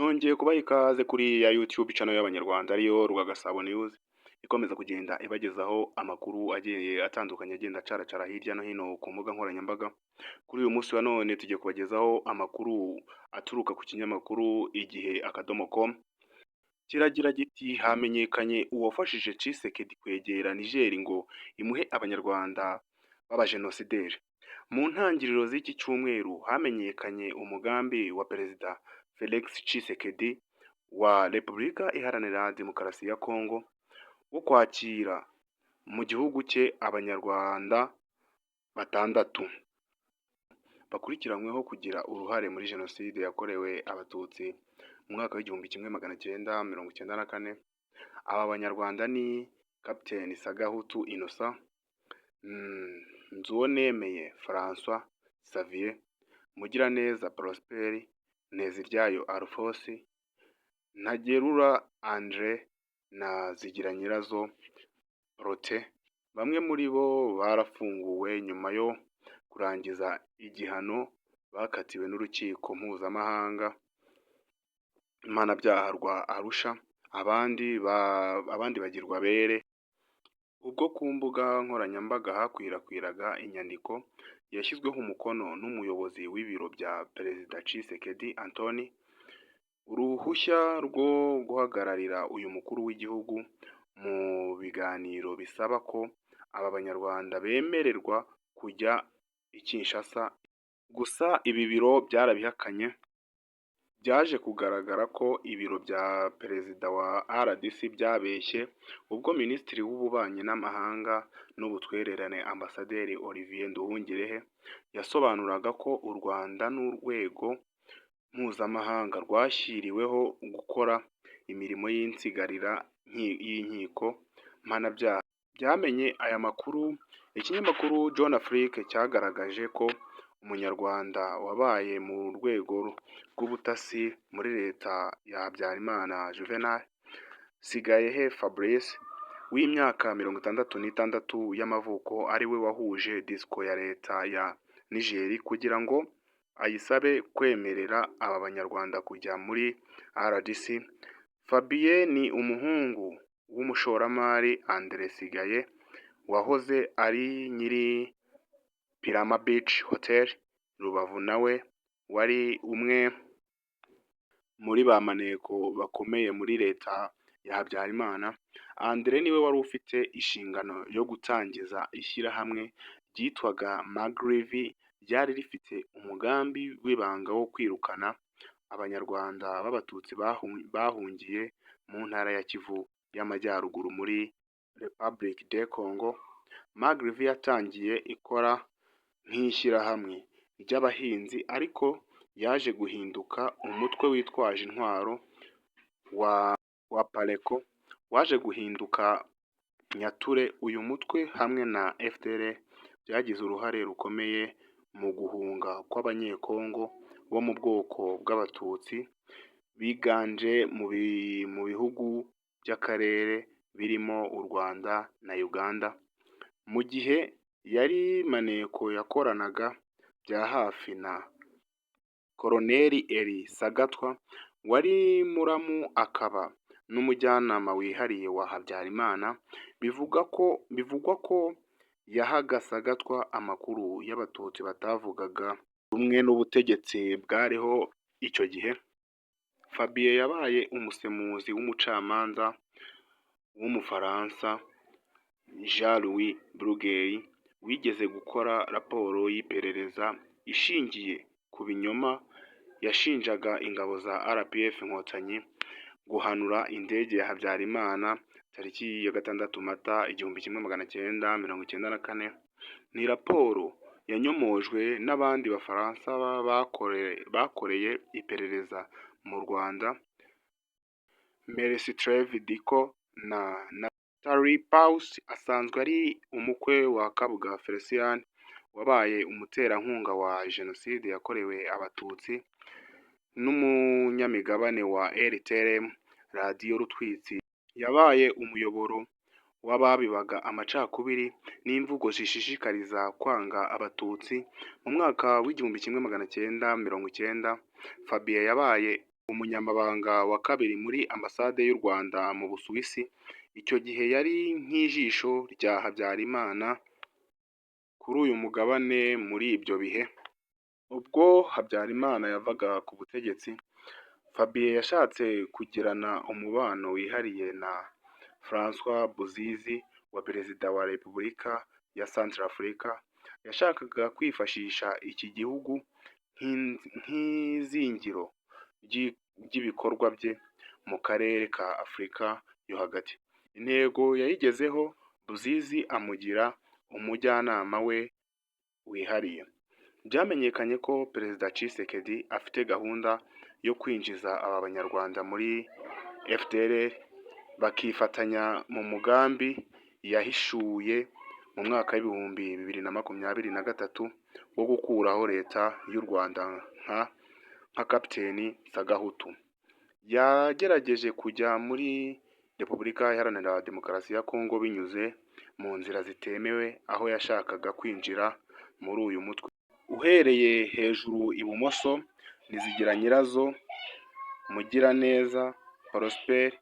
Nongeye kubaha ikaze kuri ya YouTube channel y'Abanyarwanda ariyo Rwagasabo News, ikomeza kugenda ibagezaho amakuru agiye atandukanye agenda acaracara hirya no hino ku mbuga nkoranyambaga. Kuri uyu munsi wa none tugiye kubagezaho amakuru aturuka ku kinyamakuru igihe.com. Kiragira giti hamenyekanye uwafashije Tshisekedi kwegera Niger ngo imuhe Abanyarwanda b'abajenosideri. Mu ntangiriro z'iki cyumweru hamenyekanye umugambi wa Perezida Felix Tshisekedi wa Repubulika Iharanira Demokarasi ya Kongo wo kwakira mu gihugu cye Abanyarwanda batandatu bakurikiranyweho kugira uruhare muri jenoside yakorewe Abatutsi mu mwaka w'1994. Aba Banyarwanda ni Captain Sagahutu Innocent, Nzuwonemeye François Xavier, Mugiraneza Prosper, Nteziryayo Alphonse, Ntagerura André na Zigiranyirazo Rote. Bamwe muri bo barafunguwe nyuma yo kurangiza igihano bakatiwe n'urukiko mpuzamahanga mpanabyaha rwa Arusha, abandi bagirwa bere ubwo ku mbuga nkoranyambaga hakwirakwiraga inyandiko yashyizweho umukono n'umuyobozi w'ibiro bya Perezida Tshisekedi Anthony, uruhushya rwo guhagararira uyu mukuru w'igihugu mu biganiro bisaba ko aba Banyarwanda bemererwa kujya i Kinshasa. Gusa ibi biro byarabihakanye. Byaje kugaragara ko ibiro bya Perezida wa RDC byabeshye ubwo Minisitiri w'Ububanyi n'Amahanga n'Ubutwererane Ambasaderi Olivier Nduhungirehe yasobanuraga ko u Rwanda n'urwego mpuzamahanga rwashyiriweho gukora imirimo y'insigarira y'inkiko mpanabyaha. Byamenye aya makuru ikinyamakuru Jeune Afrique cyagaragaje ko Umunyarwanda wabaye mu rwego rw'ubutasi muri leta ya Habyarimana Juvenal Sigayehe Fabrice w'imyaka 66 y'amavuko ari we wahuje disco ya leta ya Niger kugira ngo ayisabe kwemerera aba Banyarwanda kujya muri RDC. Fabien ni umuhungu w'umushoramari André Sigaye wahoze ari nyiri Pirama Beach Hotel Rubavu, nawe wari umwe muri ba maneko bakomeye muri leta ya Habyarimana. André niwe wari ufite inshingano yo gutangiza ishyirahamwe ryitwaga Magrivi, ryari rifite umugambi w'ibanga wo kwirukana Abanyarwanda b'Abatutsi bahungiye mu ntara ya Kivu y'Amajyaruguru muri Republique de Congo. Magrivi yatangiye ikora nk'ishyirahamwe ry'abahinzi ariko yaje guhinduka umutwe witwaje intwaro wa Pareko waje guhinduka Nyature. Uyu mutwe hamwe na FDL byagize uruhare rukomeye mu guhunga kw'Abanyekongo bo mu bwoko bw'Abatutsi biganje mu bihugu by'akarere birimo u Rwanda na Uganda. Mu gihe yari maneko yakoranaga bya hafi na Koloneli Eri Sagatwa wari muramu akaba n'umujyanama wihariye wa Habyarimana. Bivugwa ko yahaga Sagatwa amakuru y'Abatutsi batavugaga rumwe n'ubutegetsi bwariho icyo gihe. Fabien yabaye umusemuzi w'umucamanza w'Umufaransa Jean-Louis Bruguière wigeze gukora raporo y'iperereza ishingiye ku binyoma yashinjaga ingabo za RPF Inkotanyi guhanura indege ya Habyarimana tariki ya 6 Mata 1994. Ni raporo yanyomojwe n'abandi Bafaransa bakoreye iperereza mu Rwanda, Merestreve Diko na Nathalie Paus asanzwe ari umukwe wa Kabuga Felicien wabaye umuterankunga wa jenoside yakorewe Abatutsi n'umunyamigabane wa RTLM radiyo Rutwitsi. Yabaye umuyoboro w'ababibaga amacakubiri n'imvugo zishishikariza kwanga Abatutsi. Mu mwaka w'1990 Fabien yabaye umunyamabanga wa kabiri muri ambasade y'u Rwanda mu Busuwisi, icyo gihe yari nk'ijisho rya Habyarimana kuri uyu mugabane muri ibyo bihe. Ubwo Habyarimana yavaga ku butegetsi, Fabien yashatse kugirana umubano wihariye na François Bozizi wa perezida wa Repubulika ya Centrafrica. Yashakaga kwifashisha iki gihugu nk'izingiro ry'ibikorwa bye mu karere ka Afurika yo hagati. Intego yayigezeho, Bozizi amugira umujyanama we wihariye. Byamenyekanye ko Perezida Tshisekedi afite gahunda yo kwinjiza aba banyarwanda muri FDLR bakifatanya mu mugambi yahishuye mu mwaka w'ibihumbi 2023 wo gukuraho leta y'u Rwanda nka Kapiteni Sagahutu. Yagerageje kujya muri Repubulika Iharanira Demokarasi ya Kongo binyuze mu nzira zitemewe, aho yashakaga kwinjira muri uyu mutwe. Uhereye hejuru ibumoso, Nizigira Nyirazo, Mugiraneza Prosper,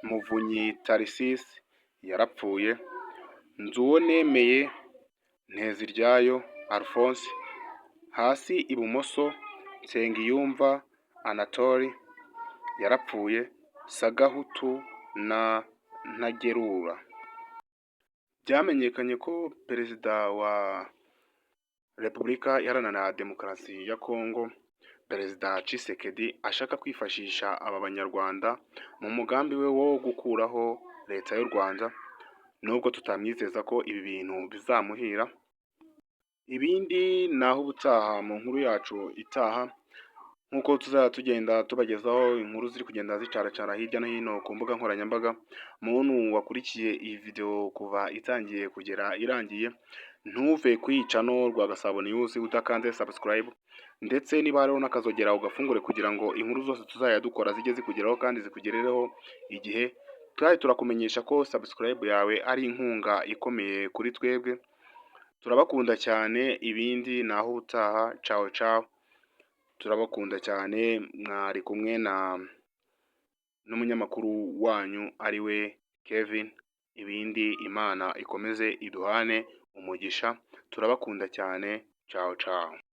Muvunyi Tharcisse yarapfuye, Nzuwonemeye Nteziryayo Alphonse, hasi ibumoso Nsengiyumva Anatole yarapfuye, Sagahutu na Ntagerura. Byamenyekanye ko Perezida wa Repubulika Iharanira Demokarasi ya Kongo, Perezida Tshisekedi, ashaka kwifashisha aba banyarwanda mu mugambi we wo gukuraho leta y'u Rwanda, nubwo tutamwizeza ko ibi bintu bizamuhira. Ibindi naho ubutaha mu nkuru yacu itaha, nk'uko tuzajya tugenda tubagezaho inkuru ziri kugenda zicaracara hirya no hino ku mbuga nkoranyambaga. Muntu wakurikiye iyi video kuva itangiye kugera irangiye, ntuve kwica no Rwagasabo News udakanze subscribe, ndetse niba hariho n'akazogera ugafungure kugira ngo inkuru zose tuzajya dukora zijye zikugeraho kandi zikugerereho igihe. Turakumenyesha ko subscribe yawe ari inkunga ikomeye kuri twebwe. Turabakunda cyane. Ibindi naho utaha. Ciao ciao. Turabakunda cyane. Mwari kumwe n'umunyamakuru wanyu ari we Kevin. Ibindi Imana ikomeze iduhane umugisha. Turabakunda cyane. Ciao ciao.